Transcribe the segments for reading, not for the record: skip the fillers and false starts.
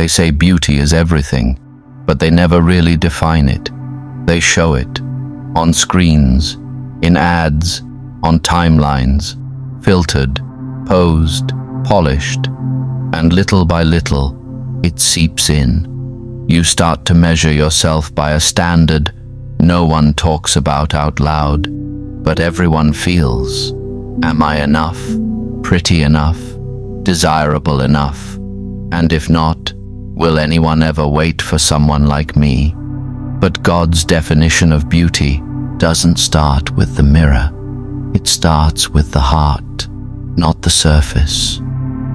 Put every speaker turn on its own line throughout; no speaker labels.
They say beauty is everything, but they never really define it. They show it on screens, in ads, on timelines, filtered, posed, polished, and little by little, it seeps in. You start to measure yourself by a standard no one talks about out loud, but everyone feels. Am I enough? Pretty enough? Desirable enough? And if not, will anyone ever wait for someone like me? But God's definition of beauty doesn't start with the mirror. It starts with the heart, not the surface,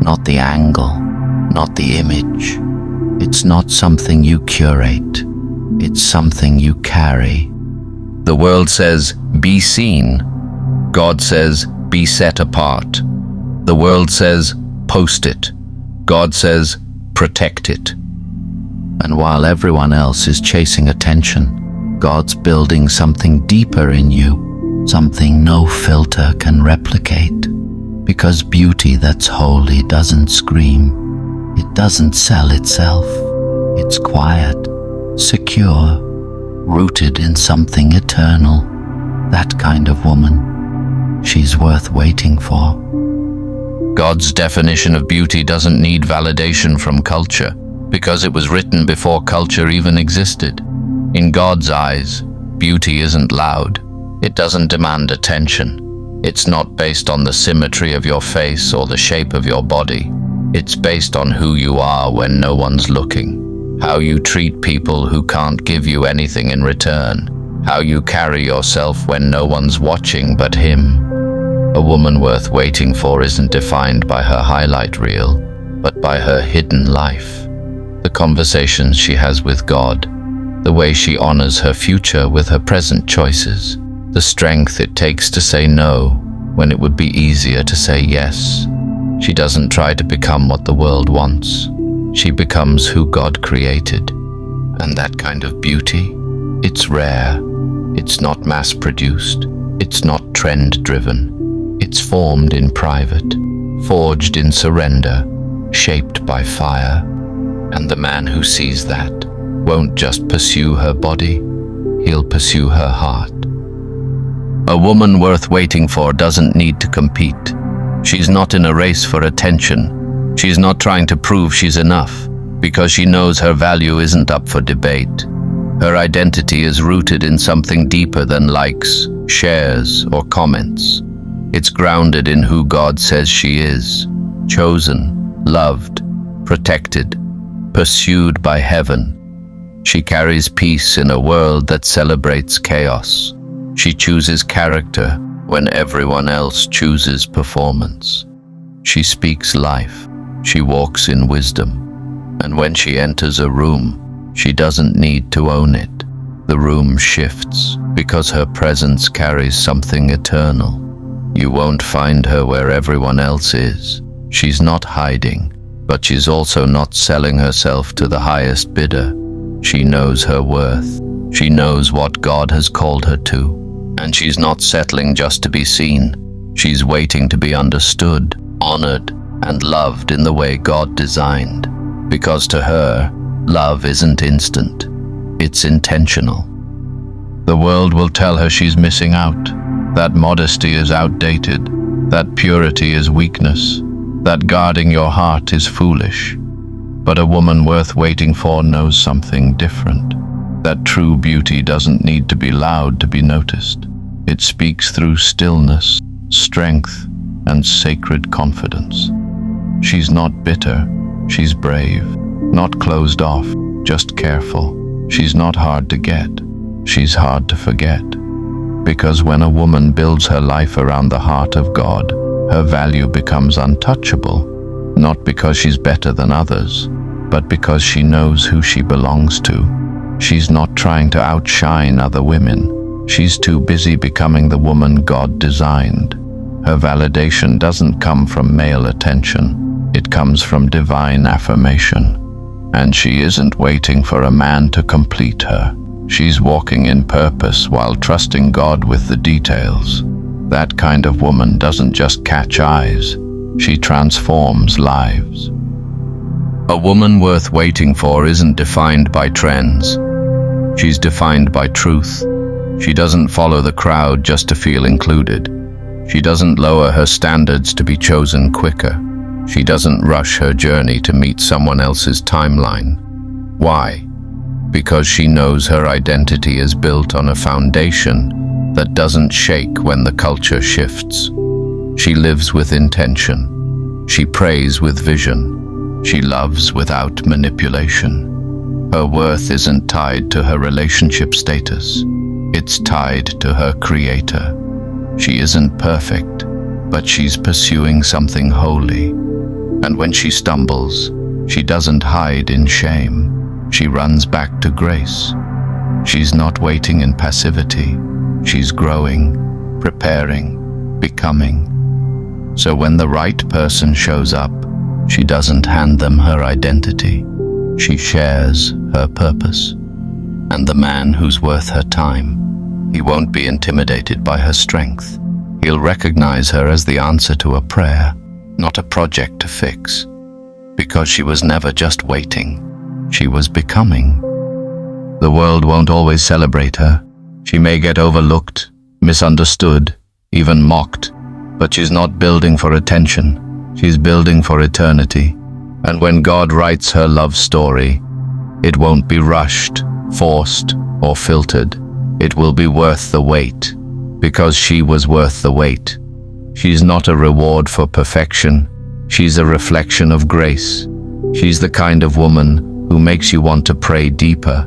not the angle, not the image. It's not something you curate. It's something you carry. The world says, be seen. God says, be set apart. The world says, post it. God says, protect it. And while everyone else is chasing attention, God's building something deeper in you, something no filter can replicate. Because beauty that's holy doesn't scream. It doesn't sell itself. It's quiet, secure, rooted in something eternal. That kind of woman, she's worth waiting for. God's definition of beauty doesn't need validation from culture, because it was written before culture even existed. In God's eyes, beauty isn't loud. It doesn't demand attention. It's not based on the symmetry of your face or the shape of your body. It's based on who you are when no one's looking, how you treat people who can't give you anything in return, how you carry yourself when no one's watching but Him. A woman worth waiting for isn't defined by her highlight reel, but by her hidden life. The conversations she has with God, the way she honors her future with her present choices, the strength it takes to say no when it would be easier to say yes. She doesn't try to become what the world wants. She becomes who God created. And that kind of beauty, it's rare. It's not mass-produced. It's not trend-driven. It's formed in private, forged in surrender, shaped by fire. And the man who sees that won't just pursue her body, he'll pursue her heart. A woman worth waiting for doesn't need to compete. She's not in a race for attention. She's not trying to prove she's enough, because she knows her value isn't up for debate. Her identity is rooted in something deeper than likes, shares, or comments. It's grounded in who God says she is, chosen, loved, protected, pursued by heaven. She carries peace in a world that celebrates chaos. She chooses character when everyone else chooses performance. She speaks life. She walks in wisdom. And when she enters a room, she doesn't need to own it. The room shifts because her presence carries something eternal. You won't find her where everyone else is. She's not hiding, but she's also not selling herself to the highest bidder. She knows her worth. She knows what God has called her to. And she's not settling just to be seen. She's waiting to be understood, honored, and loved in the way God designed. Because to her, love isn't instant. It's intentional. The world will tell her she's missing out, that modesty is outdated, that purity is weakness, that guarding your heart is foolish. But a woman worth waiting for knows something different. That true beauty doesn't need to be loud to be noticed. It speaks through stillness, strength, and sacred confidence. She's not bitter, she's brave, not closed off, just careful. She's not hard to get, she's hard to forget. Because when a woman builds her life around the heart of God, her value becomes untouchable, not because she's better than others, but because she knows who she belongs to. She's not trying to outshine other women. She's too busy becoming the woman God designed. Her validation doesn't come from male attention. It comes from divine affirmation. And she isn't waiting for a man to complete her. She's walking in purpose while trusting God with the details. That kind of woman doesn't just catch eyes. She transforms lives. A woman worth waiting for isn't defined by trends. She's defined by truth. She doesn't follow the crowd just to feel included. She doesn't lower her standards to be chosen quicker. She doesn't rush her journey to meet someone else's timeline. Why? Because she knows her identity is built on a foundation that doesn't shake when the culture shifts. She lives with intention. She prays with vision. She loves without manipulation. Her worth isn't tied to her relationship status. It's tied to her creator. She isn't perfect, but she's pursuing something holy. And when she stumbles, she doesn't hide in shame. She runs back to grace. She's not waiting in passivity. She's growing, preparing, becoming. So when the right person shows up, she doesn't hand them her identity. She shares her purpose. And the man who's worth her time, he won't be intimidated by her strength. He'll recognize her as the answer to a prayer, not a project to fix. Because she was never just waiting, she was becoming. The world won't always celebrate her. She may get overlooked, misunderstood, even mocked. But she's not building for attention. She's building for eternity. And when God writes her love story, it won't be rushed, forced, or filtered. It will be worth the wait, because she was worth the wait. She's not a reward for perfection. She's a reflection of grace. She's the kind of woman who makes you want to pray deeper,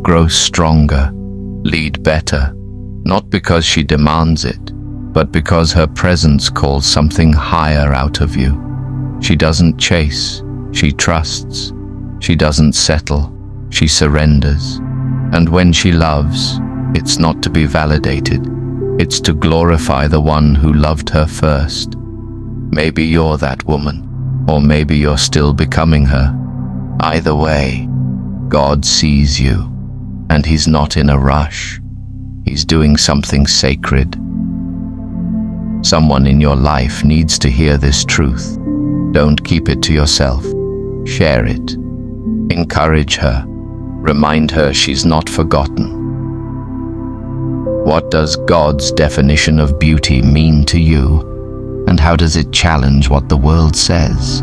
grow stronger, lead better, not because she demands it, but because her presence calls something higher out of you. She doesn't chase, she trusts. She doesn't settle, she surrenders. And when she loves, it's not to be validated. It's to glorify the one who loved her first. Maybe you're that woman, or maybe you're still becoming her. Either way, God sees you, and He's not in a rush. He's doing something sacred. Someone in your life needs to hear this truth. Don't keep it to yourself. Share it. Encourage her. Remind her she's not forgotten. What does God's definition of beauty mean to you? And how does it challenge what the world says?